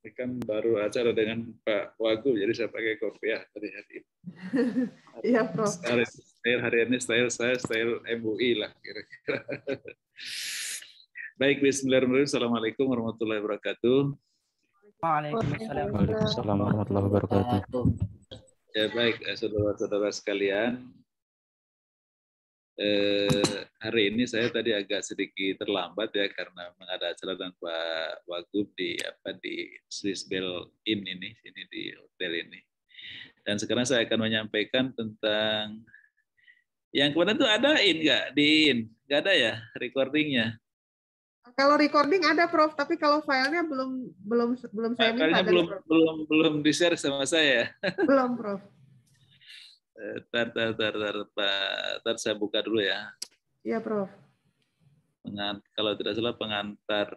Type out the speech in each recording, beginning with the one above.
Ini kan baru acara dengan Pak Wagub, jadi saya pakai kopiah tadi hari ini. Iya, Prof. Style hari ini style saya style MUI lah kira-kira. Baik, bismillahirrahmanirrahim. Assalamualaikum warahmatullahi wabarakatuh. Waalaikumsalam warahmatullahi wabarakatuh. Ya baik, saudara-saudara sekalian. Hari ini saya tadi agak sedikit terlambat ya karena ada acara dengan Pak Wagub di Swiss Bell Inn ini di hotel ini. Dan sekarang saya akan menyampaikan tentang yang kemarin tuh ada nggak di Inn? Nggak ada ya recordingnya? Kalau recording ada, Prof, tapi kalau filenya belum saya minta. Filenya belum di-share sama saya. Belum, Prof. Tar saya buka dulu ya. Iya, Prof. Kalau tidak salah pengantar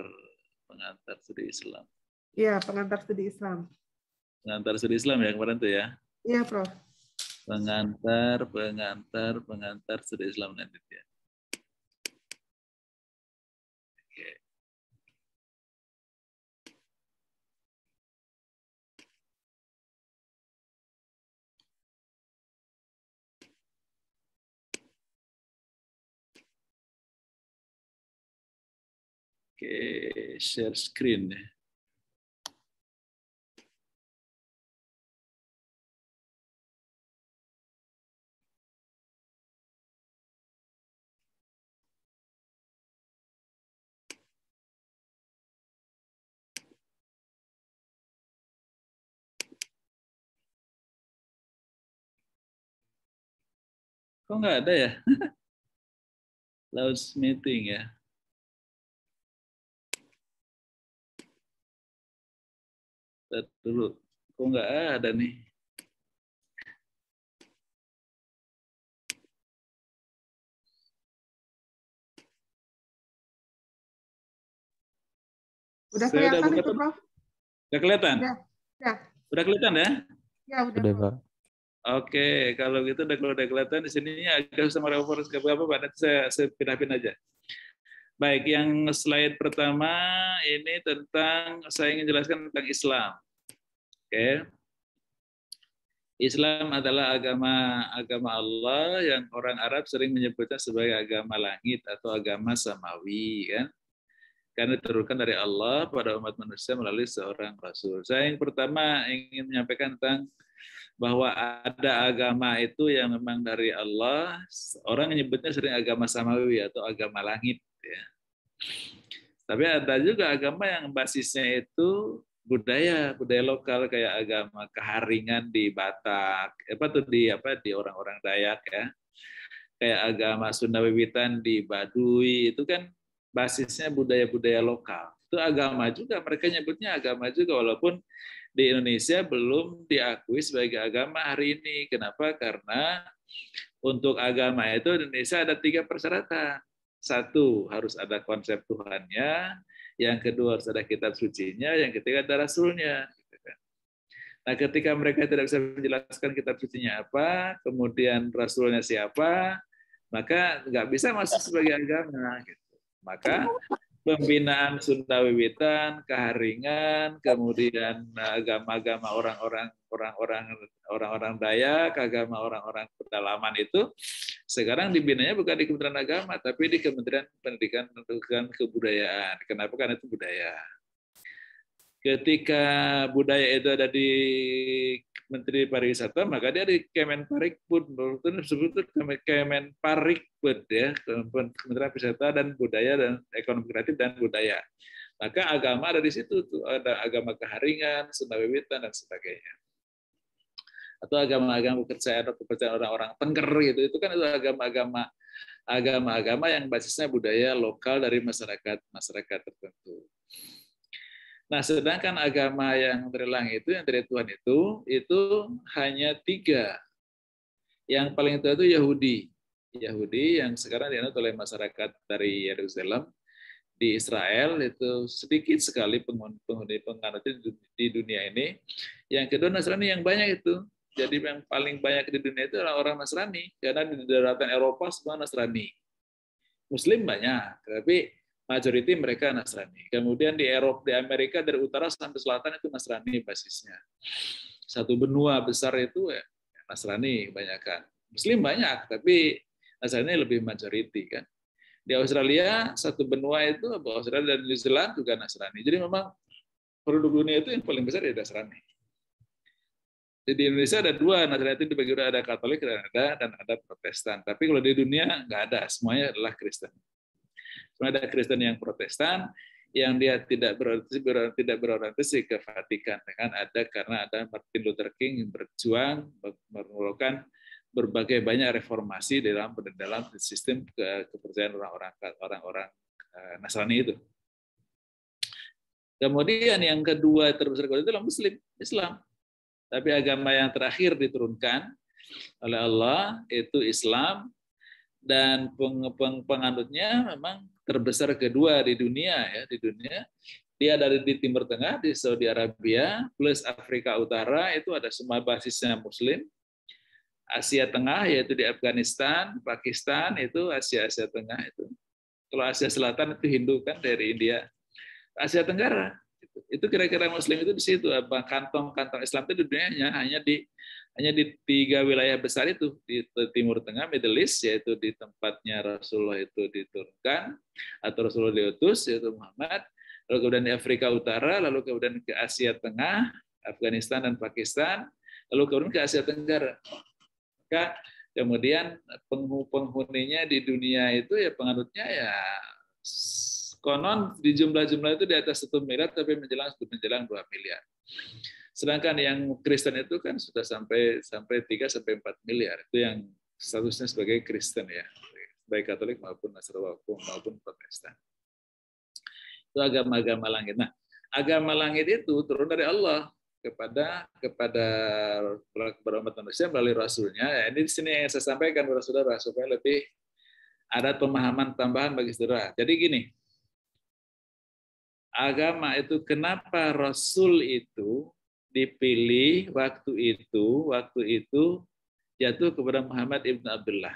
studi Islam. Iya, pengantar studi Islam. Pengantar studi Islam ya kemarin tuh ya. Iya, Prof. Pengantar studi Islam nanti ya. Oke, share screen ya. Kok nggak ada ya? Loud meeting ya. Lihat dulu. Kok nggak ada nih? Udah kelihatan itu, Prof? Udah kelihatan? Ya. Udah kelihatan ya? Ya, udah, Pak. Oke, kalau gitu udah kelihatan di sininya agak sama referensi ke apa, Pak? Nanti saya pindah-pindah aja. Baik, yang slide pertama ini tentang saya ingin jelaskan tentang Islam. Oke. Islam adalah agama Allah yang orang Arab sering menyebutnya sebagai agama langit atau agama samawi, kan? Karena diturunkan dari Allah pada umat manusia melalui seorang rasul. Saya yang pertama ingin menyampaikan tentang bahwa ada agama itu yang memang dari Allah, orang menyebutnya sering agama samawi atau agama langit. Ya. Tapi ada juga agama yang basisnya itu budaya lokal kayak agama Keharingan di Batak, di orang-orang Dayak ya, kayak agama Sunda Wiwitan di Baduy, itu kan basisnya budaya-budaya lokal. Itu agama juga, mereka nyebutnya agama juga walaupun di Indonesia belum diakui sebagai agama hari ini. Kenapa? Karena untuk agama itu Indonesia ada 3 persyaratan. 1, harus ada konsep Tuhannya. Yang kedua, harus ada kitab sucinya. Yang ketiga, ada rasulnya. Nah, ketika mereka tidak bisa menjelaskan kitab sucinya apa, kemudian rasulnya siapa, maka nggak bisa masuk sebagai agama. Maka pembinaan Sunda Wiwitan, Keharingan, kemudian agama-agama orang-orang Dayak, agama orang-orang pedalaman itu sekarang dibinanya bukan di Kementerian Agama, tapi di Kementerian Pendidikan dan Kebudayaan. Kenapa? Karena itu budaya. Ketika budaya itu ada di Menteri Pariwisata, maka dia di Kemenparikbud, disebut Kemenparikbud ya, Kementerian Pariwisata dan Budaya dan Ekonomi Kreatif dan Budaya. Maka agama ada di situ tuh, ada agama Keharingan, Sunda Wiwitan dan sebagainya. Atau agama-agama kepercayaan orang-orang Tengger gitu, itu kan itu agama-agama yang basisnya budaya lokal dari masyarakat tertentu. Nah, sedangkan agama yang dari langit itu, yang dari Tuhan itu hanya 3. Yang paling tua itu Yahudi yang sekarang dianut oleh masyarakat dari Yerusalem di Israel, itu sedikit sekali penghuni penganut di dunia ini. Yang kedua Nasrani yang banyak itu. Jadi yang paling banyak di dunia itu adalah orang Nasrani, karena di daratan Eropa semua Nasrani. Muslim banyak, tapi majority mereka Nasrani. Kemudian di Eropa, di Amerika dari utara sampai selatan itu Nasrani basisnya. Satu benua besar itu ya, Nasrani kebanyakan. Muslim banyak, tapi Nasrani lebih majority kan. Di Australia satu benua itu, Australia dan New Zealand juga Nasrani. Jadi memang penduduk dunia itu yang paling besar ya Nasrani. Jadi di Indonesia ada dua Nasrani, itu dibagi ada Katolik dan ada Protestan. Tapi kalau di dunia nggak ada, semuanya adalah Kristen. Cuma ada Kristen yang Protestan yang dia tidak berorientasi ke Vatikan, kan ada karena ada Martin Luther King yang berjuang mengeluarkan berbagai banyak reformasi dalam sistem kepercayaan orang-orang Nasrani itu. Kemudian yang kedua terbesar itu adalah Islam. Tapi agama yang terakhir diturunkan oleh Allah itu Islam, dan penganutnya memang terbesar kedua di dunia ya, di dunia. Dia dari di Timur Tengah, di Saudi Arabia plus Afrika Utara itu ada semua basisnya Muslim. Asia Tengah yaitu di Afghanistan, Pakistan itu Asia Tengah itu. Kalau Asia Selatan itu Hindu kan dari India. Asia Tenggara itu kira-kira Muslim itu di situ. Apa kantong-kantong Islam itu di dunia hanya di 3 wilayah besar itu, di Timur Tengah, Middle East, yaitu di tempatnya Rasulullah itu diturunkan atau Rasulullah diutus, yaitu Muhammad, lalu kemudian di Afrika Utara, lalu kemudian ke Asia Tengah, Afghanistan dan Pakistan, lalu kemudian ke Asia Tenggara. Maka kemudian penghuninya di dunia itu ya penganutnya ya konon di jumlah-jumlah itu di atas 1 miliar, tapi menjelang 2 miliar. Sedangkan yang Kristen itu kan sudah sampai 3-4 miliar. Itu yang statusnya sebagai Kristen ya, baik Katolik maupun Nasrani maupun Protestan. Itu agama-agama langit. Nah, agama langit itu turun dari Allah kepada umat manusia melalui Rasulnya. Ya, ini di sini yang saya sampaikan kepada saudara supaya lebih ada pemahaman tambahan bagi saudara. Jadi gini, agama itu kenapa Rasul itu dipilih waktu itu jatuh kepada Muhammad ibn Abdullah.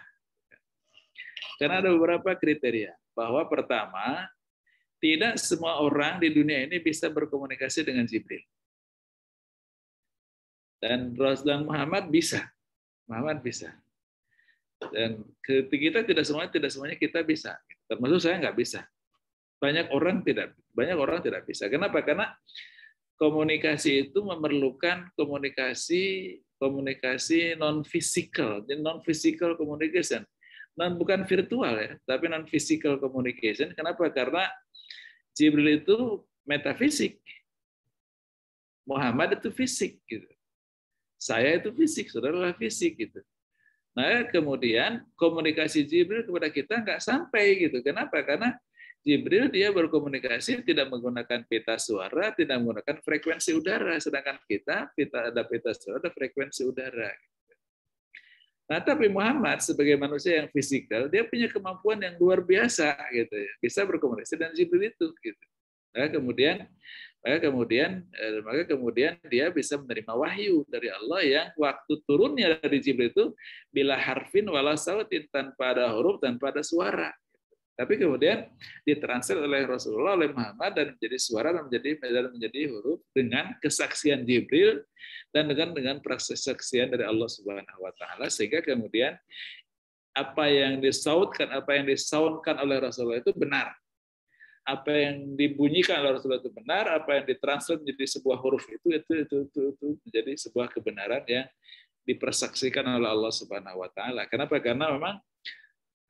Karena ada beberapa kriteria. Bahwa pertama, tidak semua orang di dunia ini bisa berkomunikasi dengan Jibril. Dan Rasul Muhammad bisa. Dan kita tidak semuanya kita bisa. Termasuk saya nggak bisa. Banyak orang tidak bisa. Kenapa? Karena komunikasi itu memerlukan komunikasi non physical, non physical communication, bukan virtual ya, tapi non physical communication. Kenapa? Karena Jibril itu metafisik, Muhammad itu fisik, gitu. Saya itu fisik, saudara fisik, gitu. Nah kemudian komunikasi Jibril kepada kita nggak sampai, gitu. Kenapa? Karena Jibril dia berkomunikasi tidak menggunakan pita suara, tidak menggunakan frekuensi udara, sedangkan kita ada pita suara, ada frekuensi udara. Nah, tapi Muhammad sebagai manusia yang fisikal, dia punya kemampuan yang luar biasa, gitu ya, bisa berkomunikasi dengan Jibril itu, gitu. Maka kemudian dia bisa menerima wahyu dari Allah yang waktu turunnya dari Jibril itu bila harfin wala sautin, tanpa ada huruf, tanpa ada suara. Tapi kemudian ditranslate oleh Rasulullah, oleh Muhammad, dan menjadi suara dan menjadi huruf dengan kesaksian Jibril dan dengan persaksian dari Allah Subhanahu wa taala, sehingga kemudian apa yang disaunkan oleh Rasulullah itu benar. Apa yang dibunyikan oleh Rasulullah itu benar, apa yang ditranslate menjadi sebuah huruf itu menjadi sebuah kebenaran yang dipersaksikan oleh Allah Subhanahu wa taala. Kenapa? Karena memang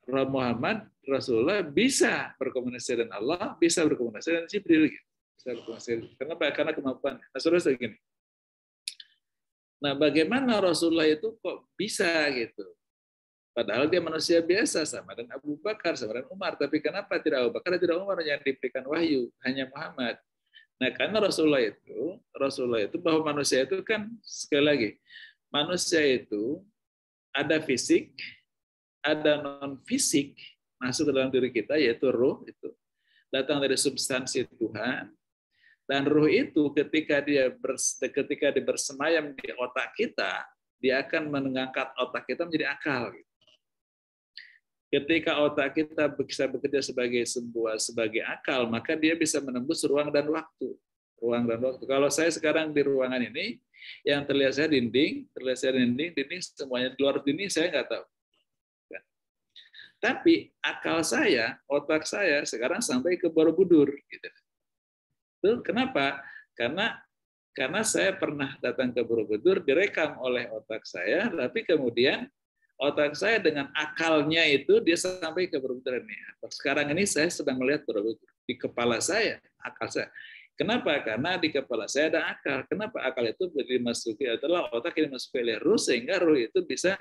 Muhammad Rasulullah bisa berkomunikasi dengan Allah, bisa berkomunikasi dengan Jibril, gitu. Bisa berkomunikasi. Kenapa? Karena kemampuan. Nah, saudara segini. Nah, bagaimana Rasulullah itu kok bisa gitu? Padahal dia manusia biasa sama dengan Abu Bakar, sama dengan Umar. Tapi kenapa tidak Abu Bakar, tidak Umar yang diberikan wahyu, hanya Muhammad? Nah, karena Rasulullah itu bahwa manusia itu kan sekali lagi, manusia itu ada fisik, ada non fisik masuk ke dalam diri kita, yaitu ruh, itu datang dari substansi Tuhan, dan ruh itu ketika dia bersemayam di otak kita, dia akan mengangkat otak kita menjadi akal. Ketika otak kita bisa bekerja sebagai akal, maka dia bisa menembus ruang dan waktu. Ruang dan waktu. Kalau saya sekarang di ruangan ini, yang terlihat saya dinding, dinding semuanya. Di luar dinding saya nggak tahu. Tapi akal saya, otak saya sekarang sampai ke Borobudur. Gitu. Itu kenapa? Karena saya pernah datang ke Borobudur, direkam oleh otak saya, tapi kemudian otak saya dengan akalnya itu dia sampai ke Borobudur ini. Sekarang ini saya sedang melihat Borobudur di kepala saya, akal saya. Kenapa? Karena di kepala saya ada akal. Kenapa akal itu dimasuki adalah otak yang dimasuki oleh ruh, sehingga ruh itu bisa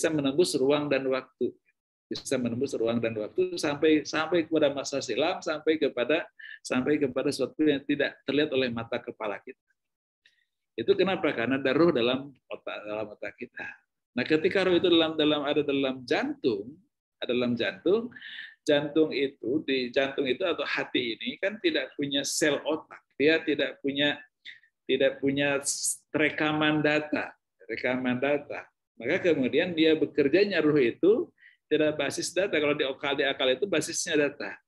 menembus ruang dan waktu. Bisa menembus ruang dan waktu sampai kepada masa silam, sampai kepada sesuatu yang tidak terlihat oleh mata kepala kita. Itu kenapa? Karena ada ruh dalam otak kita. Nah, ketika roh itu ada dalam jantung, jantung itu atau hati ini kan tidak punya sel otak, dia tidak punya rekaman data. Maka kemudian dia bekerjanya roh itu tidak basis data. Kalau di akal itu basisnya data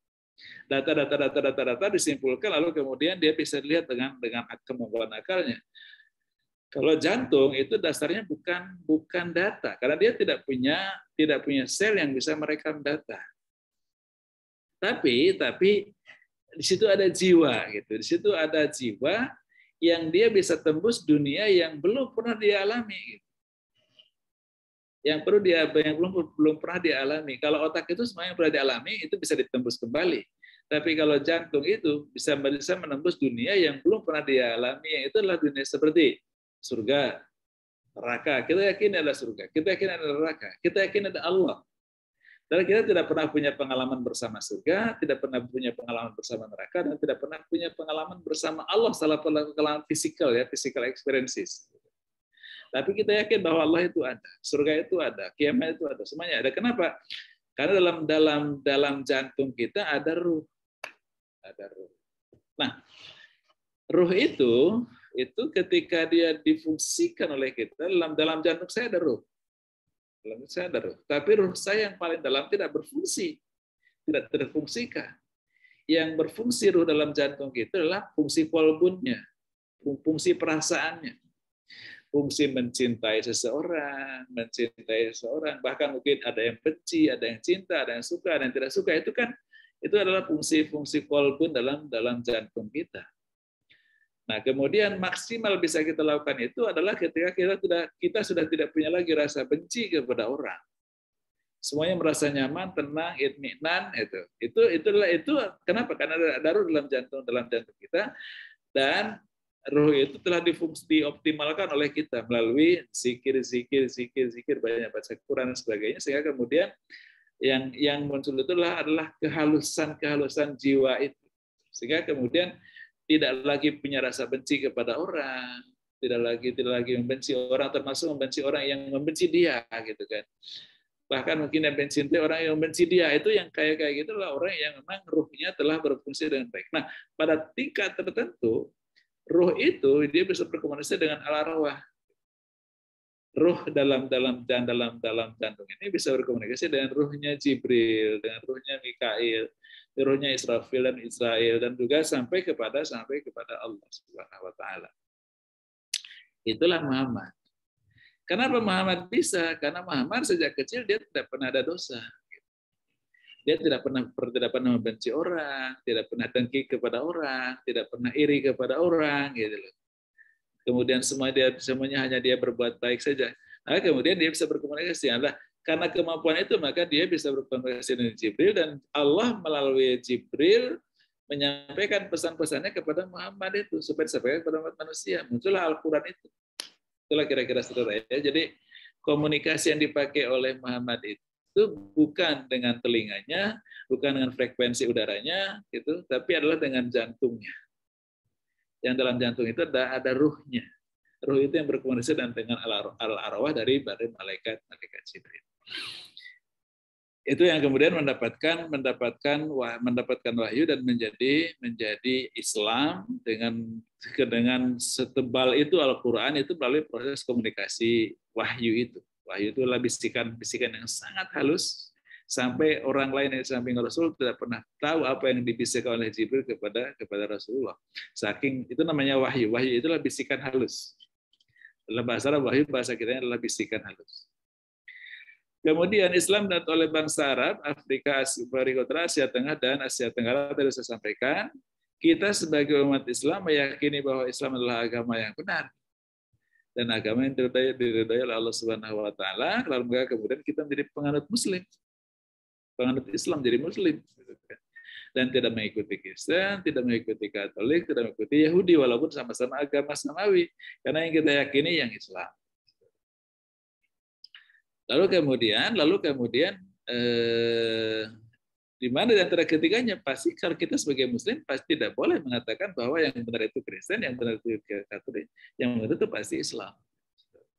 disimpulkan, lalu kemudian dia bisa dilihat dengan kemampuan akalnya. Kalau jantung itu dasarnya bukan data, karena dia tidak punya sel yang bisa merekam data. Tapi di situ ada jiwa, gitu. Di situ ada jiwa yang dia bisa tembus dunia yang belum pernah dialami, gitu. Yang belum pernah dialami. Kalau otak itu semua yang pernah dialami itu bisa ditembus kembali. Tapi kalau jantung itu bisa menembus dunia yang belum pernah dialami, yang itu adalah dunia seperti surga, neraka. Kita yakin ada surga, kita yakin ada neraka, kita yakin ada Allah. Dan kita tidak pernah punya pengalaman bersama surga, tidak pernah punya pengalaman bersama neraka, dan tidak pernah punya pengalaman bersama Allah, salah pengalaman fisikal, ya, physical experiences. Tapi kita yakin bahwa Allah itu ada, surga itu ada, kiamat itu ada, semuanya ada. Kenapa? Karena dalam jantung kita ada ruh. Nah, ruh itu ketika dia difungsikan oleh kita, dalam jantung saya ada ruh. Tapi ruh saya yang paling dalam tidak berfungsi, tidak terfungsikan. Yang berfungsi ruh dalam jantung kita adalah fungsi polbunnya, fungsi perasaannya, fungsi mencintai seseorang, bahkan mungkin ada yang benci, ada yang cinta, ada yang suka, ada yang tidak suka. Itu adalah fungsi polbun dalam jantung kita. Nah, kemudian maksimal bisa kita lakukan itu adalah ketika kita sudah tidak punya lagi rasa benci kepada orang. Semuanya merasa nyaman, tenang, itminan, itu kenapa? Karena ada ruh dalam jantung kita, dan ruh itu telah dioptimalkan oleh kita melalui zikir, banyak baca Quran dan sebagainya, sehingga kemudian yang muncul itu adalah kehalusan jiwa itu, sehingga kemudian tidak lagi punya rasa benci kepada orang, tidak lagi membenci orang, termasuk membenci orang yang membenci dia, gitu kan. Bahkan mungkin yang mencintai orang yang membenci dia, itu yang kayak gitu lah orang yang memang ruhnya telah berfungsi dengan baik. Nah, pada tingkat tertentu ruh itu dia bisa berkomunikasi dengan al-arwah. Ruh dalam jantung ini bisa berkomunikasi dengan ruhnya Jibril, dengan ruhnya Mikail, ruhnya Israfil dan Israel, dan juga sampai kepada Allah Subhanahu wa taala. Itulah Muhammad. Kenapa Muhammad bisa? Karena Muhammad sejak kecil dia tidak pernah ada dosa. Dia tidak pernah membenci orang, tidak pernah dengki kepada orang, tidak pernah iri kepada orang, gitu loh. Kemudian semuanya hanya dia berbuat baik saja. Nah, kemudian dia bisa berkomunikasi. Karena kemampuan itu, maka dia bisa berkomunikasi dengan Jibril, dan Allah melalui Jibril menyampaikan pesan-pesannya kepada Muhammad itu supaya disampaikan kepada umat manusia. Muncullah Al-Quran itu. Itulah kira-kira saudara ya. Jadi komunikasi yang dipakai oleh Muhammad itu bukan dengan telinganya, bukan dengan frekuensi udaranya, gitu, tapi adalah dengan jantungnya. Yang dalam jantung itu ada ruhnya. Ruh itu yang berkomunikasi dengan al-arwah dari malaikat Jibril. Itu yang kemudian mendapatkan wahyu dan menjadi Islam dengan setebal itu Al-Qur'an itu melalui proses komunikasi wahyu itu. Wahyu itu adalah bisikan yang sangat halus Sampai orang lain yang di samping Rasul tidak pernah tahu apa yang dibisikkan oleh Jibril kepada Rasulullah. Saking itu namanya wahyu. Wahyu itulah bisikan halus. Dalam bahasa Arab, wahyu bahasa kita adalah bisikan halus. Kemudian Islam datang oleh bangsa Arab, Afrika, Asia Tengah dan Asia Tenggara tadi saya sampaikan. Kita sebagai umat Islam meyakini bahwa Islam adalah agama yang benar dan agama yang diridhai oleh Allah Subhanahu wa taala. Lalu kemudian kita menjadi penganut Muslim. Penganut Islam jadi Muslim dan tidak mengikuti Kristen, tidak mengikuti Katolik, tidak mengikuti Yahudi walaupun sama-sama agama samawi karena yang kita yakini yang Islam. Lalu kemudian di mana di antara ketiganya pasti kalau kita sebagai Muslim pasti tidak boleh mengatakan bahwa yang benar itu Kristen, yang benar itu Katolik, yang benar itu pasti Islam.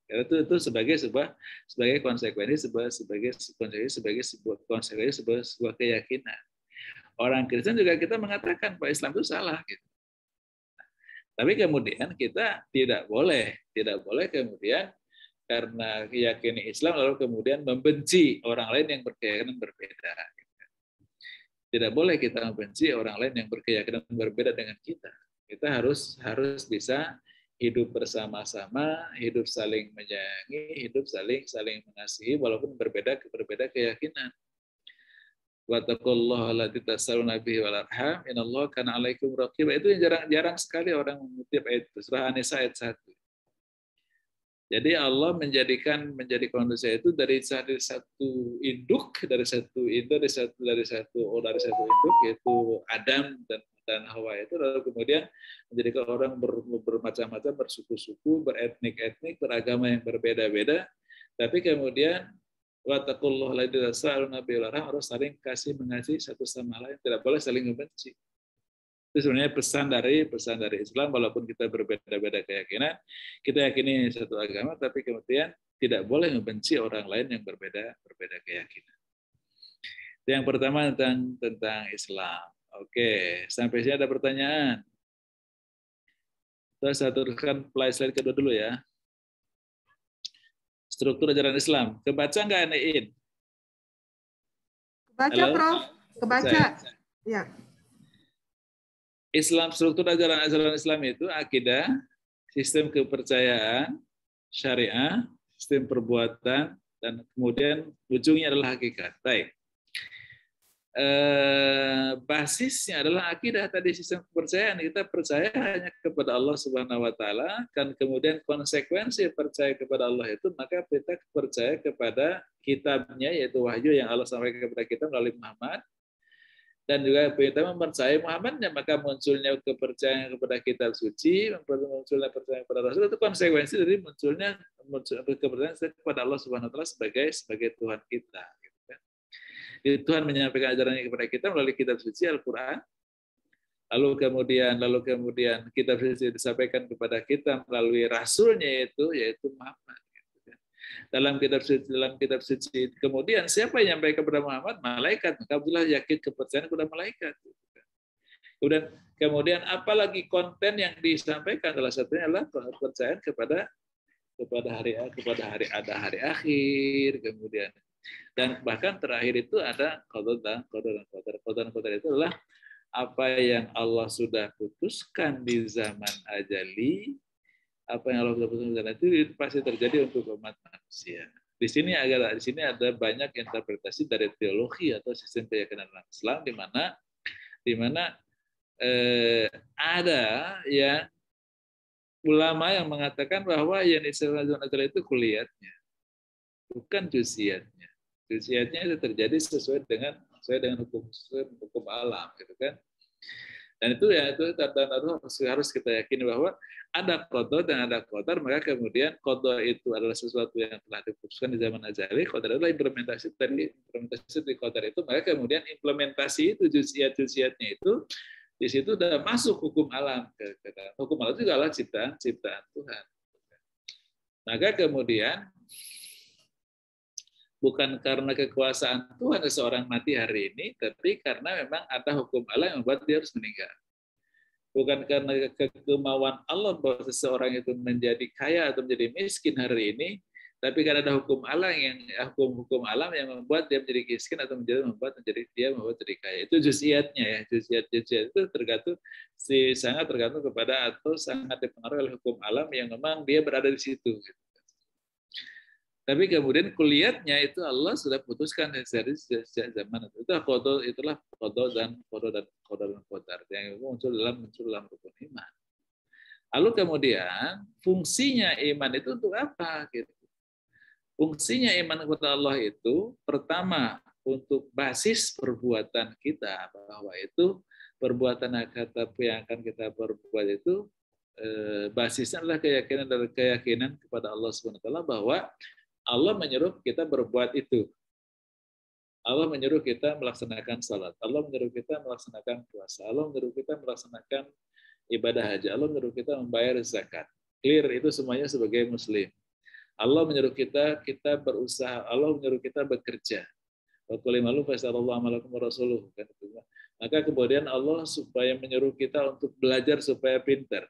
Karena itu sebagai konsekuensi sebuah keyakinan. Orang Kristen juga kita mengatakan bahwa Islam itu salah gitu. Tapi kemudian kita tidak boleh kemudian karena meyakini Islam lalu kemudian membenci orang lain yang berkeyakinan berbeda. Tidak boleh kita membenci orang lain yang berkeyakinan berbeda dengan kita. Kita harus bisa hidup bersama-sama, hidup saling menyayangi, hidup saling mengasihi walaupun berbeda keyakinan. Wattaqullaha allati tasalluna bihi wal arham innallaha kana 'alaikum raqib. Itu yang jarang sekali orang mengutip ayat itu. Surah An-Nisa ayat 1. Jadi Allah menjadikan manusia itu dari satu induk, dari satu induk yaitu Adam dan Hawa itu, lalu kemudian menjadikan orang bermacam-macam, bersuku-suku, beretnik-etnik, beragama yang berbeda-beda, tapi kemudian wattaqullaha allati tasalluna bihi wal arham, harus saling kasih mengasihi satu sama lain, tidak boleh saling membenci. Itu sebenarnya pesan dari Islam, walaupun kita berbeda-beda keyakinan, kita yakini satu agama, tapi kemudian tidak boleh membenci orang lain yang berbeda keyakinan. Yang pertama tentang Islam. Oke, sampai sini ada pertanyaan. Saya teruskan slide kedua dulu ya. Struktur ajaran Islam. Kebaca nggak Nein? Kebaca, halo? Prof. Kebaca. Ya. Islam, struktur ajaran Islam itu akidah, sistem kepercayaan, syariah, sistem perbuatan, dan kemudian ujungnya adalah hakikat. Baik. Basisnya adalah akidah tadi, sistem kepercayaan. Kita percaya hanya kepada Allah Subhanahu wa taala, dan kemudian konsekuensi percaya kepada Allah itu maka kita percaya kepada kitabnya yaitu wahyu yang Allah sampaikan kepada kita melalui Muhammad, dan juga kita mempercayai Muhammadnya, maka munculnya kepercayaan kepada kitab suci, munculnya percaya kepada Rasul, itu konsekuensi dari munculnya kepercayaan kepada Allah Subhanahu wa taala sebagai Tuhan kita. Tuhan menyampaikan ajarannya kepada kita melalui kitab suci Al-Quran. Lalu kemudian kitab suci disampaikan kepada kita melalui rasulnya yaitu Muhammad. Dalam kitab suci kemudian siapa yang menyampaikan kepada Muhammad? Malaikat. Maka Abdullah yakin kepercayaan kepada malaikat. Kemudian apalagi konten yang disampaikan, salah satunya adalah kepercayaan kepada hari akhir, kemudian dan bahkan terakhir itu ada qada dan qadar. Qada dan qadar itu adalah apa yang Allah sudah putuskan di zaman ajali, apa yang Allah sudah putuskan itu pasti terjadi untuk umat manusia. Di sini ada banyak interpretasi dari teologi atau sistem keyakinan Islam di mana ada yang ulama yang mengatakan bahwa yang disebut ajali itu kuliatnya, bukan juziatnya. Juziatnya itu terjadi sesuai dengan hukum alam, gitu kan? Dan itu harus kita yakini bahwa ada qada dan ada qadar, maka kemudian qada itu adalah sesuatu yang telah diputuskan di zaman azali, qadar adalah implementasi di qadar itu, maka kemudian implementasi itu juziatnya itu di situ sudah masuk hukum alam. Hukum alam juga adalah ciptaan Tuhan. Maka kemudian bukan karena kekuasaan Tuhan seseorang mati hari ini, tapi karena memang ada hukum Allah yang membuat dia harus meninggal. Bukan karena kemauan Allah bahwa seseorang itu menjadi kaya atau menjadi miskin hari ini, Tapi kan ada hukum alam hukum alam yang membuat dia menjadi miskin atau membuat dia jadi kaya. Itu juziatnya ya, juziat itu tergantung sangat tergantung kepada atau sangat dipengaruhi oleh hukum alam yang memang dia berada di situ. Tapi kemudian kuliatnya itu Allah sudah putuskan dari sejak zaman itu. Itulah qada dan qadar yang muncul dalam rukun iman. Lalu kemudian fungsinya iman itu untuk apa gitu? Fungsinya iman kepada Allah itu pertama untuk basis perbuatan kita, bahwa itu perbuatan yang akan kita perbuat itu basisnya adalah keyakinan kepada Allah SWT bahwa Allah menyuruh kita berbuat itu. Allah menyuruh kita melaksanakan salat, Allah menyuruh kita melaksanakan puasa, Allah menyuruh kita melaksanakan ibadah haji, Allah menyuruh kita membayar zakat. Clear itu semuanya sebagai muslim. Allah menyuruh kita berusaha, Allah menyuruh kita bekerja. Maka kemudian Allah supaya menyuruh kita untuk belajar supaya pintar,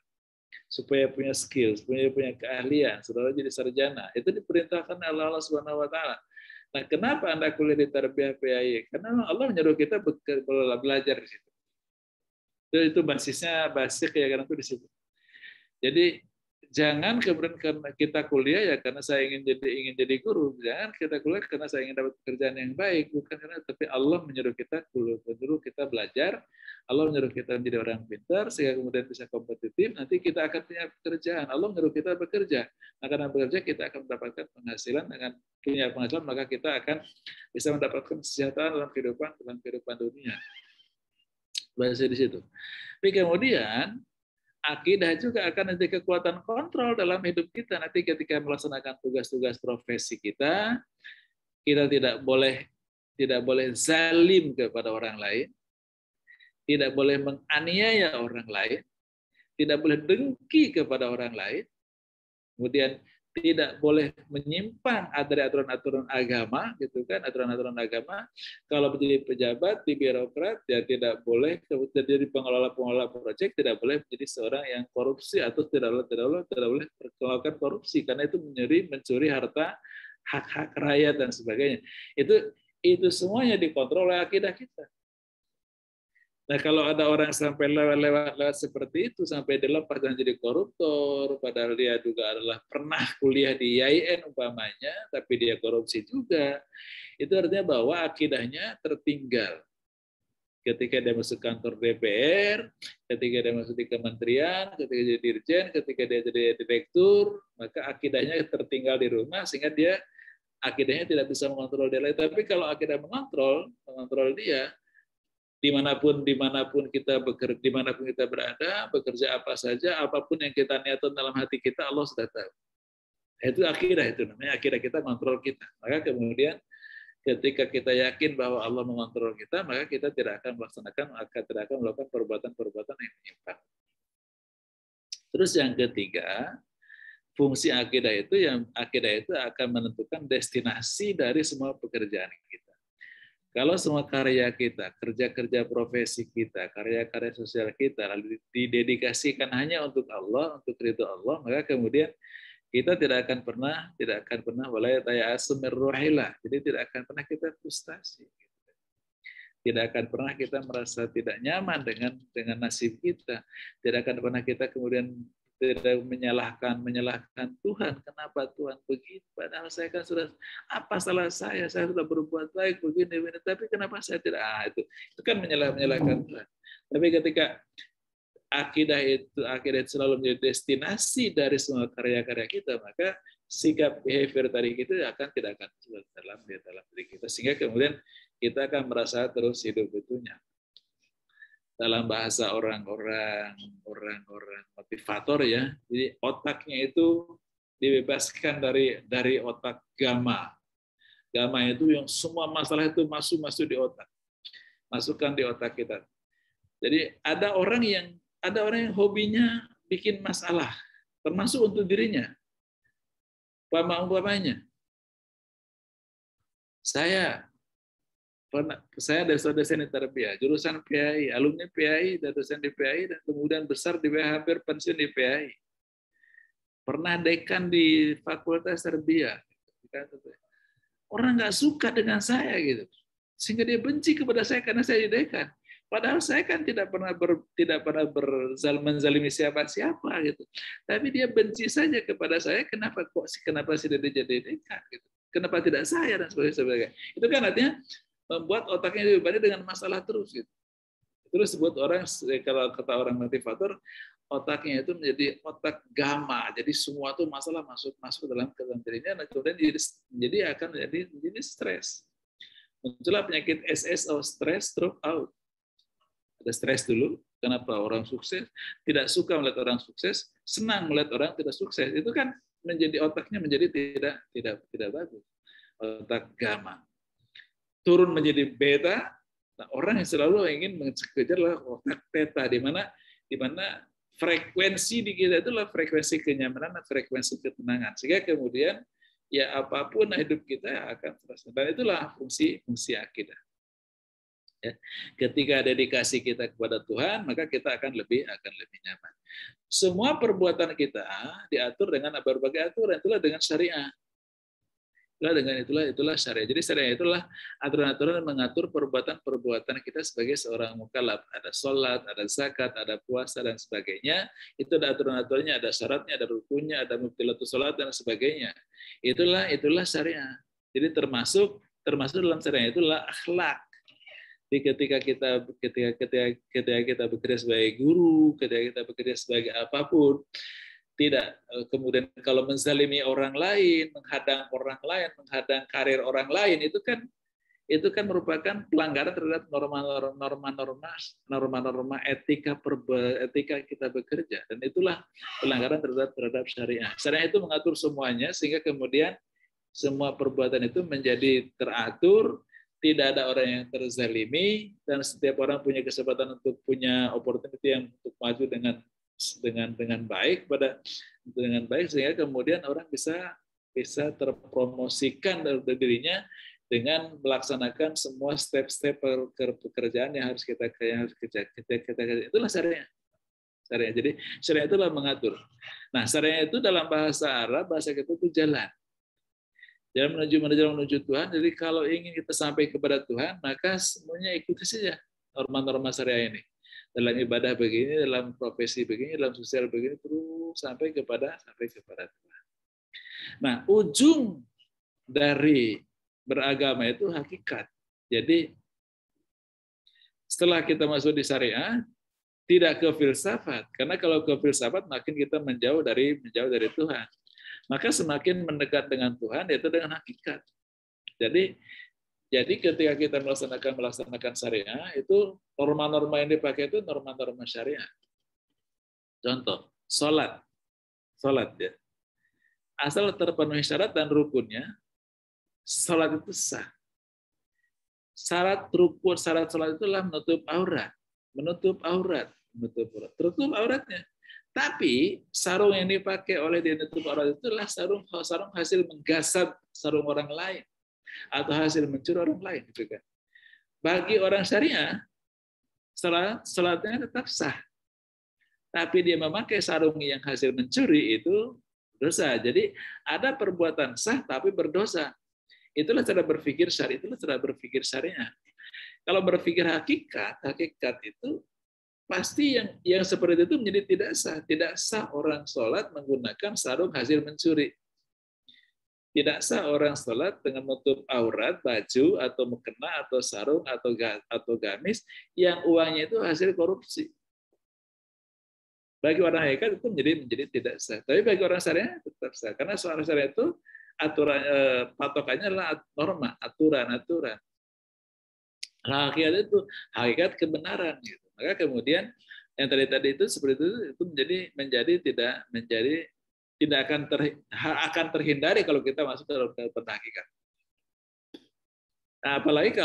supaya punya skill, supaya punya keahlian, saudara jadi sarjana. Itu diperintahkan oleh Allah Subhanahu wa taala. Nah, kenapa Anda kuliah di Tarbiyah PAI? Karena Allah menyuruh kita belajar di situ. Itu basis keyakinan itu di situ. Jadi jangan kemudian karena kita kuliah ya karena saya ingin jadi guru, jangan kita kuliah karena saya ingin dapat pekerjaan yang baik, bukan karena, tapi Allah menyuruh kita belajar, Allah menyuruh kita menjadi orang pintar sehingga kemudian bisa kompetitif, nanti kita akan punya pekerjaan. Allah menyuruh kita bekerja, nah karena bekerja kita akan mendapatkan penghasilan, dengan punya penghasilan maka kita akan bisa mendapatkan kesejahteraan dalam kehidupan dunia. Bahasa di situ. Tapi kemudian akidah juga akan menjadi kekuatan kontrol dalam hidup kita. Nanti ketika melaksanakan tugas-tugas profesi kita tidak boleh zalim kepada orang lain, tidak boleh menganiaya orang lain, tidak boleh dengki kepada orang lain, kemudian tidak boleh menyimpang dari aturan-aturan agama, gitu kan, aturan-aturan agama. Kalau menjadi pejabat di birokrat, ya tidak boleh jadi pengelola proyek, tidak boleh menjadi seorang yang korupsi atau tidak boleh melakukan korupsi, karena itu mencuri harta hak-hak rakyat dan sebagainya. Itu semuanya dikontrol oleh akidah kita. Nah, kalau ada orang sampai lewat seperti itu, sampai dilepas dan jadi koruptor, padahal dia juga adalah pernah kuliah di IAIN umpamanya, tapi dia korupsi juga, itu artinya bahwa akidahnya tertinggal. Ketika dia masuk kantor DPR, ketika dia masuk di kementerian, ketika jadi dirjen, ketika dia jadi direktur, maka akidahnya tertinggal di rumah, sehingga dia akidahnya tidak bisa mengontrol dia lagi. Tapi kalau akidah mengontrol dia, dimanapun kita bekerja, dimanapun kita berada, bekerja apa saja, apapun yang kita niatkan dalam hati kita, Allah sudah tahu. Itu akidah, itu namanya akidah kita mengontrol kita. Maka kemudian ketika kita yakin bahwa Allah mengontrol kita, maka kita tidak akan melakukan perbuatan-perbuatan yang menyimpang. Terus yang ketiga, fungsi akidah itu akan menentukan destinasi dari semua pekerjaan kita. Kalau semua karya kita, kerja-kerja profesi kita, karya-karya sosial kita lalu didedikasikan hanya untuk Allah, untuk ridho Allah, maka kemudian kita tidak akan pernah wala ta'asu min ruhillah. Jadi tidak akan pernah kita frustasi. Tidak akan pernah kita merasa tidak nyaman dengan nasib kita. Tidak akan pernah kita kemudian tidak menyalahkan Tuhan. Kenapa Tuhan begitu? Padahal saya kan sudah, apa salah saya sudah berbuat baik begini, tapi kenapa saya tidak? Itu kan menyalahkan Tuhan. Tapi ketika akidah itu selalu menjadi destinasi dari semua karya-karya kita, maka sikap behavior tadi kita tidak akan dalam diri kita, sehingga kemudian kita akan merasa terus hidup itu nyaman. Dalam bahasa orang-orang motivator ya, jadi otaknya itu dibebaskan dari otak gama. Gama itu yang semua masalah itu masuk di otak, masukkan di otak kita. Jadi ada orang yang hobinya bikin masalah, termasuk untuk dirinya. Umpamanya, saya dosen di Tarbiyah, jurusan PAI, alumni PAI, dan dosen di PAI, dan kemudian besar di PAI, hampir pensiun di PAI. Pernah dekan di Fakultas Tarbiyah. wabarakatuh. Orang nggak suka dengan saya gitu, sehingga dia benci kepada saya karena saya dekan. Padahal saya kan tidak pernah menzalimi siapa-siapa gitu. Tapi dia benci saja kepada saya. Kenapa sih dia jadi dekan gitu? Kenapa tidak saya dan sebagainya? Itu kan artinya membuat otaknya dibebani dengan masalah terus gitu. Terus sebut orang, kalau kata orang motivator, otaknya itu menjadi otak gamma. Jadi semua tuh masalah masuk dalam dirinya, dan kemudian jadi akan menjadi stres. Muncullah penyakit SSO, stress drop out. Ada stres dulu. Kenapa orang sukses tidak suka melihat orang sukses, senang melihat orang tidak sukses. Itu kan menjadi otaknya menjadi tidak bagus. Otak gamma. Turun menjadi beta. Nah, orang yang selalu ingin mengejar otak theta, di mana frekuensi di kita itulah frekuensi kenyamanan dan frekuensi ketenangan. Sehingga kemudian ya apapun hidup kita akan terasa. Dan itulah fungsi akidah. Ya. Ketika dedikasi kita kepada Tuhan, maka kita akan lebih nyaman. Semua perbuatan kita diatur dengan berbagai aturan, itulah dengan syariah. Itulah syariah. Jadi syariah itulah aturan-aturan yang mengatur perbuatan-perbuatan kita sebagai seorang mukallaf. Ada sholat, ada zakat, ada puasa dan sebagainya. Itu ada aturan-aturannya, ada syaratnya, ada rukunnya, ada mubtilatus sholat dan sebagainya. Itulah syariah. Jadi termasuk dalam syariah itulah akhlak. Jadi ketika kita bekerja sebagai guru, ketika kita bekerja sebagai apapun, tidak kemudian kalau menzalimi orang lain, menghadang orang lain, menghadang karir orang lain, itu kan merupakan pelanggaran terhadap norma-norma etika kita bekerja, dan itulah pelanggaran terhadap syariah. Syariah itu mengatur semuanya sehingga kemudian semua perbuatan itu menjadi teratur. Tidak ada orang yang terzalimi, dan setiap orang punya kesempatan untuk punya opportunity yang untuk maju dengan baik sehingga kemudian orang bisa terpromosikan dari dirinya dengan melaksanakan semua step-step pekerjaan yang harus kita kerja. Itulah syariah. Jadi syariah itulah mengatur. Nah, syariah itu dalam bahasa Arab, bahasa kita itu jalan. Jalan menuju Tuhan. Jadi kalau ingin kita sampai kepada Tuhan, maka semuanya ikuti saja norma-norma syariah ini. Dalam ibadah begini, dalam profesi begini, dalam sosial begini, terus sampai kepada Tuhan. Nah, ujung dari beragama itu hakikat. Jadi setelah kita masuk di syariah, tidak ke filsafat, karena kalau ke filsafat makin kita menjauh dari Tuhan. Maka semakin mendekat dengan Tuhan, yaitu dengan hakikat. Jadi ketika kita melaksanakan syariah, itu norma-norma yang dipakai itu norma-norma syariah. Contoh, sholat ya. Asal terpenuhi syarat dan rukunnya, sholat itu sah. Syarat sholat itulah menutup aurat. Tertutup auratnya. Tapi sarung yang dipakai oleh dia menutup aurat itulah sarung hasil menggasap sarung orang lain atau hasil mencuri orang lain, gitu kan. Bagi orang syariah, salatnya tetap sah. Tapi dia memakai sarung yang hasil mencuri itu dosa. Jadi ada perbuatan sah tapi berdosa. Itulah cara berpikir syariah. Kalau berpikir hakikat itu pasti yang seperti itu menjadi tidak sah orang sholat menggunakan sarung hasil mencuri. Tidak sah orang sholat dengan menutup aurat, baju atau mukena atau sarung atau gamis yang uangnya itu hasil korupsi. Bagi orang hakikat itu menjadi tidak sah. Tapi bagi orang syariah tetap sah, karena orang syariah itu aturan patokannya adalah norma, aturan. Hakikat itu hakikat kebenaran gitu. Maka kemudian yang tadi itu seperti itu menjadi tidak akan terhindari kalau kita masuk dalam hakikat. Nah, apalagi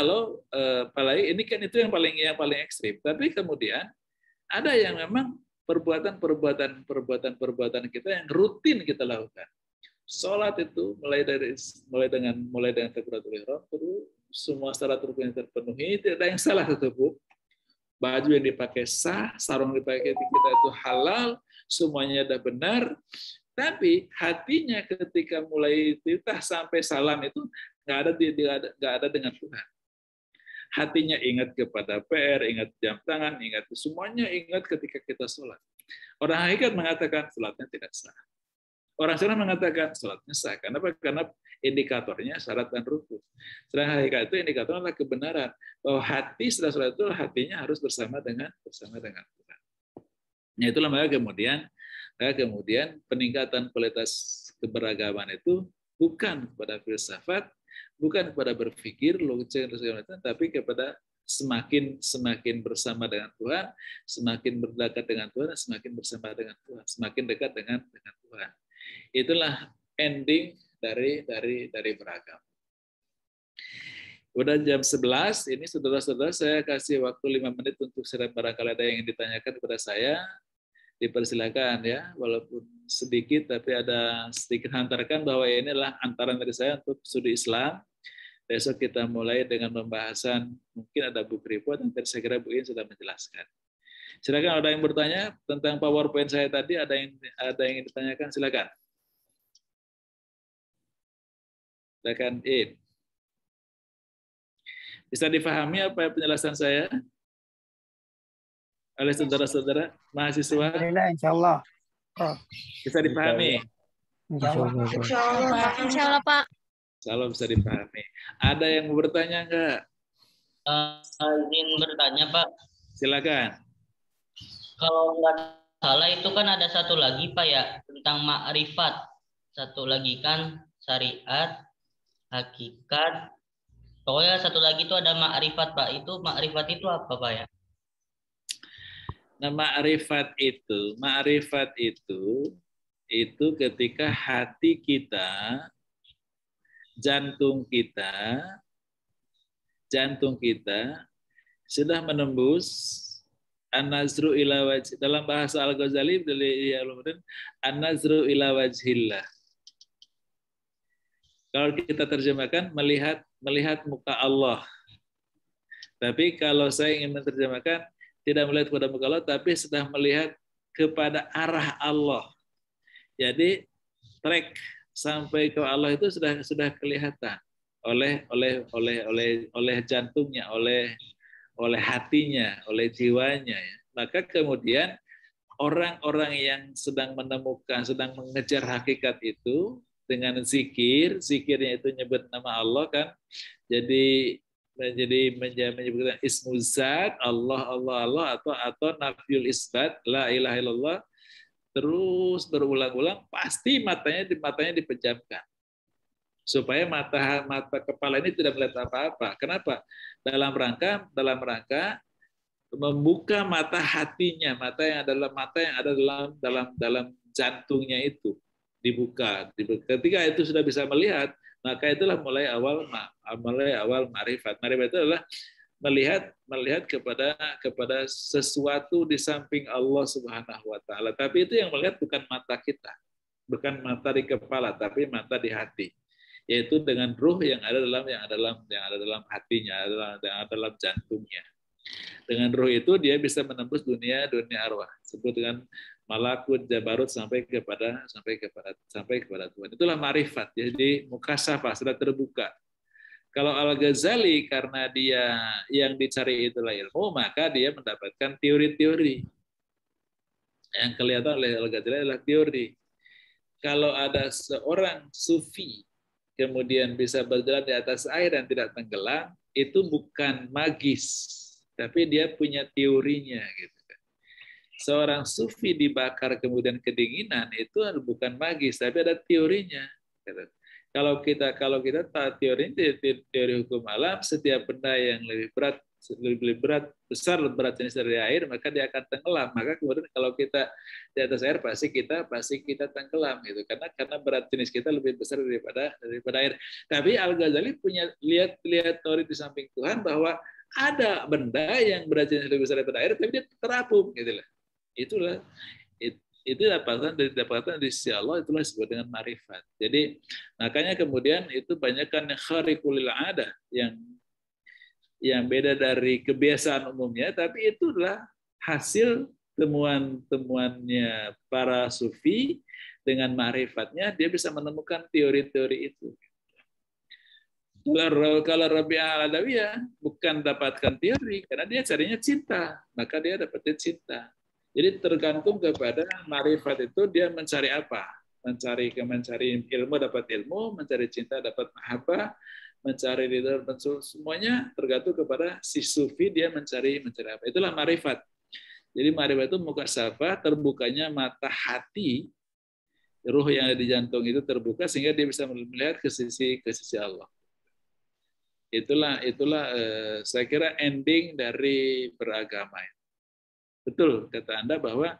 ini kan itu yang paling ekstrim. Tapi kemudian ada yang memang perbuatan kita yang rutin kita lakukan. Sholat itu mulai dengan takbiratul ihram, terus semua syarat rukun yang terpenuhi, tidak ada yang salah tersebut. Baju yang dipakai sah, sarung yang dipakai kita itu halal, semuanya sudah benar. Tapi hatinya ketika mulai titah sampai salam itu nggak ada dengan Tuhan. Hatinya ingat kepada PR, ingat jam tangan, ingat semuanya, ingat ketika kita sholat. Orang hakikat mengatakan sholatnya tidak sah. Orang syarah mengatakan sholatnya sah. Kenapa? Karena indikatornya syarat dan rukun. Sedangkan hakikat itu indikatornya adalah kebenaran. Bahwa hati setelah sholat itu hatinya harus bersama dengan Tuhan. Nah, itulah maka kemudian peningkatan kualitas keberagaman itu bukan kepada filsafat, bukan kepada berpikir logika dan segala macam, tapi kepada semakin bersama dengan Tuhan, semakin berdekat dengan Tuhan, semakin bersama dengan Tuhan, semakin dekat dengan Tuhan. Itulah ending dari beragam. Udah jam 11, ini saudara-saudara saya kasih waktu 5 menit untuk barangkali ada yang ditanyakan kepada saya. Dipersilakan ya, walaupun sedikit tapi ada sedikit hantarkan bahwa inilah antaran dari saya untuk studi Islam. Besok kita mulai dengan pembahasan, mungkin ada Bu Kripo, dan saya kira Bu In sudah menjelaskan. Silakan ada yang bertanya tentang PowerPoint saya tadi, ada yang ditanyakan, silakan. Silakan In. Bisa difahami apa penjelasan saya? Oleh saudara-saudara mahasiswa? Alhamdulillah, insya Allah. Oh. Bisa dipahami? Insya Allah. Insya Allah, Pak. Insya Allah bisa dipahami. Ada yang mau bertanya enggak? Izin bertanya, Pak. Silakan. Kalau nggak salah itu kan ada satu lagi, Pak, ya, tentang ma'rifat. Satu lagi kan syariat, hakikat. Pokoknya satu lagi itu ada ma'rifat, Pak. Itu ma'rifat itu apa, Pak, ya? Nah, ma'rifat itu ketika hati kita, jantung kita sudah menembus an-nazru ila wajh. Dalam bahasa Al-Ghazali an-nazru ila wajhillah. Kalau kita terjemahkan melihat muka Allah. Tapi kalau saya ingin menerjemahkan tidak melihat kepada muka Allah, tapi sudah melihat kepada arah Allah. Jadi track sampai ke Allah itu sudah kelihatan oleh jantungnya, oleh hatinya, oleh jiwanya. Ya. Maka kemudian orang-orang yang sedang menemukan, sedang mengejar hakikat itu dengan zikirnya itu nyebut nama Allah kan, jadi menyebutkan ismu zat Allah atau nafyul isbat la ilaha illallah terus berulang-ulang, pasti matanya dipejamkan supaya mata kepala ini tidak melihat apa-apa. Kenapa? Dalam rangka membuka mata hatinya, mata yang ada dalam jantungnya itu dibuka. Ketika itu sudah bisa melihat, maka itulah mulai awal ma'rifat. Ma'rifat itu adalah melihat kepada sesuatu di samping Allah Subhanahu wa taala. Tapi itu yang melihat bukan mata kita. Bukan mata di kepala, tapi mata di hati. Yaitu dengan ruh yang ada dalam hatinya, yang ada dalam jantungnya. Dengan ruh itu dia bisa menembus dunia arwah. Sebut dengan malakut, jabarut sampai kepada Tuhan. Itulah ma'rifat. Jadi mukasyafah sudah terbuka. Kalau Al-Ghazali karena dia yang dicari itulah ilmu, maka dia mendapatkan teori-teori. Yang kelihatan oleh Al-Ghazali adalah teori. Kalau ada seorang sufi kemudian bisa berjalan di atas air dan tidak tenggelam, itu bukan magis, tapi dia punya teorinya gitu. Seorang sufi dibakar kemudian kedinginan itu bukan magis, tapi ada teorinya. Kalau kita teori hukum alam, setiap benda yang lebih besar jenis dari air, maka dia akan tenggelam. Maka kemudian kalau kita di atas air pasti kita tenggelam gitu, karena berat jenis kita lebih besar daripada air. Tapi Al-Ghazali punya lihat teori di samping Tuhan bahwa ada benda yang berat jenis lebih besar daripada air, tapi dia terapung gitu lah. Itu dapatan dari sisi Allah, itulah disebut dengan ma'rifat. Jadi makanya kemudian itu banyak kan yang khariqul ada, yang beda dari kebiasaan umumnya, tapi itulah hasil temuannya para sufi dengan ma'rifatnya dia bisa menemukan teori-teori itu. Kalau Rabi'ah al-Adawiyah bukan dapatkan teori, karena dia carinya cinta, maka dia dapatnya cinta. Jadi tergantung kepada ma'rifat itu dia mencari apa. Mencari ilmu dapat ilmu, mencari cinta dapat mahabbah, mencari ridho, semuanya tergantung kepada si sufi dia mencari apa. Itulah ma'rifat. Jadi ma'rifat itu mukasafah, terbukanya mata hati, ruh yang ada di jantung itu terbuka sehingga dia bisa melihat ke sisi Allah. Itulah saya kira ending dari beragama. Betul kata Anda bahwa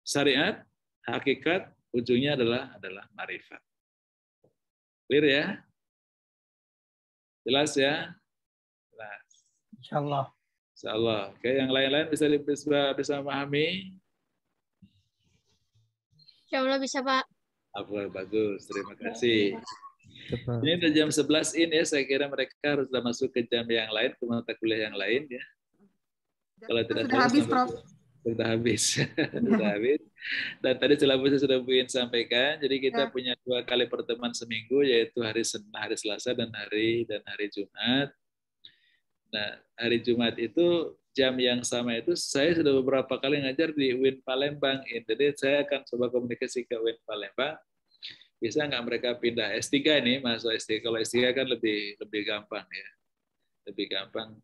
syariat, hakikat, ujungnya adalah ma'rifat. Clear ya? Jelas ya? Jelas. Insyaallah. Insyaallah. Oke, yang lain-lain bisa memahami? Insyaallah bisa, Pak. Bagus, terima kasih. Ini udah jam 11 ya, saya kira mereka harus sudah masuk ke jam yang lain, ke mata kuliah yang lain ya. Kalau tidak sudah habis, Prof. Sudah habis. Sudah habis. Dan tadi silabusnya sudah Bu In sampaikan, jadi kita punya 2 kali pertemuan seminggu, yaitu hari Selasa dan hari Jumat. Nah, hari Jumat itu jam yang sama itu saya sudah beberapa kali ngajar di UIN Palembang. Jadi saya akan coba komunikasi ke UIN Palembang. Bisa nggak mereka pindah S3 ini, masuk S3. Kalau S3 kan lebih gampang ya. Lebih gampang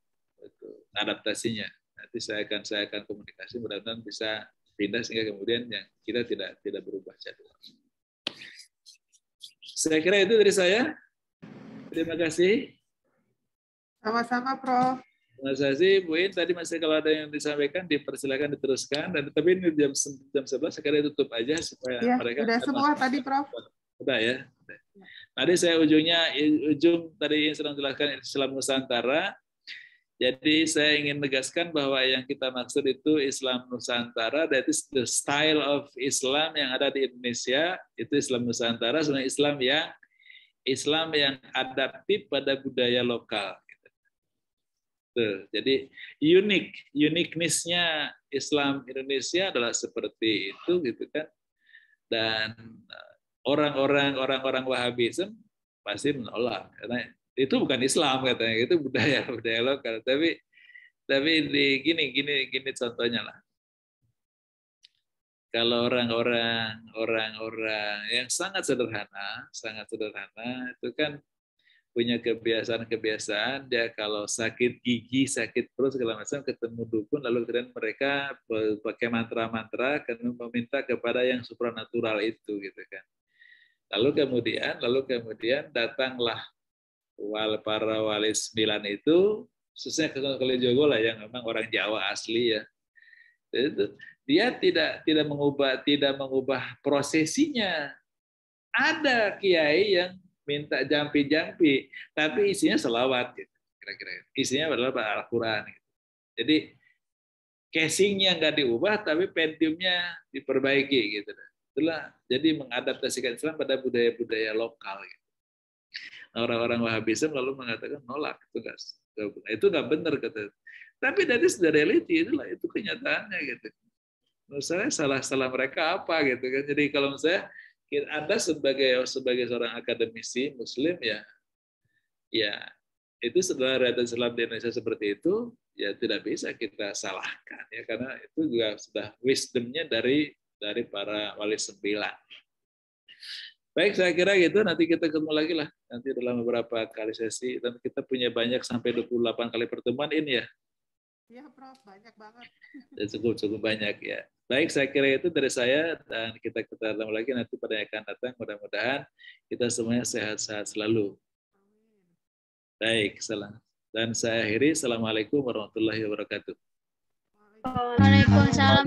itu adaptasinya. Nanti saya akan komunikasi, mudah-mudahan bisa pindah sehingga kemudian yang kita tidak berubah jadwal. Saya kira itu dari saya. Terima kasih. Sama-sama, Prof. Terima kasih, Bu In. Tadi masih kalau ada yang disampaikan, dipersilakan diteruskan. Dan tapi ini jam 11, sekarang tutup aja supaya mereka. Sudah semua tadi, Prof. Udah ya. Tadi saya ujung tadi yang sedang jelaskan Islam Nusantara. Jadi saya ingin menegaskan bahwa yang kita maksud itu Islam Nusantara, that is the style of Islam yang ada di Indonesia, itu Islam Nusantara, sebenarnya Islam yang adaptif pada budaya lokal. Jadi uniqueness-nya Islam Indonesia adalah seperti itu gitu kan. Dan orang-orang Wahabisme pasti menolak karena itu bukan Islam katanya, itu budaya lokal. Tapi di gini contohnya lah. Kalau orang-orang yang sangat sederhana itu kan punya kebiasaan dia kalau sakit gigi, sakit perut segala macam ketemu dukun lalu kemudian mereka pakai mantra-mantra karena meminta kepada yang supranatural itu gitu kan. Lalu kemudian datanglah para wali 9 itu khususnya ke Kalijogo lah yang memang orang Jawa asli ya. Itu dia tidak mengubah prosesinya. Ada kiai yang minta jampi-jampi, tapi isinya selawat gitu, kira-kira. Isinya adalah Al-Quran. Gitu. Jadi casingnya nggak diubah, tapi pentiumnya diperbaiki gitu. Itulah jadi mengadaptasikan Islam pada budaya-budaya lokal. Gitu. Nah, orang-orang Wahabisme lalu mengatakan nolak itu nggak benar kata. Tapi dari reality itu kenyataannya gitu. Menurut saya salah mereka apa gitu kan. Jadi kalau saya Anda sebagai seorang akademisi Muslim ya itu setelah realitas Islam di Indonesia seperti itu ya tidak bisa kita salahkan ya karena itu juga sudah wisdomnya dari para wali 9. Baik, saya kira gitu. Nanti kita ketemu lagi lah nanti dalam beberapa kali sesi dan kita punya banyak sampai 28 kali pertemuan ini ya. Iya, Prof, banyak banget. Cukup banyak ya. Baik, saya kira itu dari saya dan kita ketemu lagi nanti pada yang akan datang. Mudah-mudahan kita semuanya sehat-sehat selalu. Baik, salam. Dan saya akhiri. Assalamualaikum warahmatullahi wabarakatuh. Waalaikumsalam.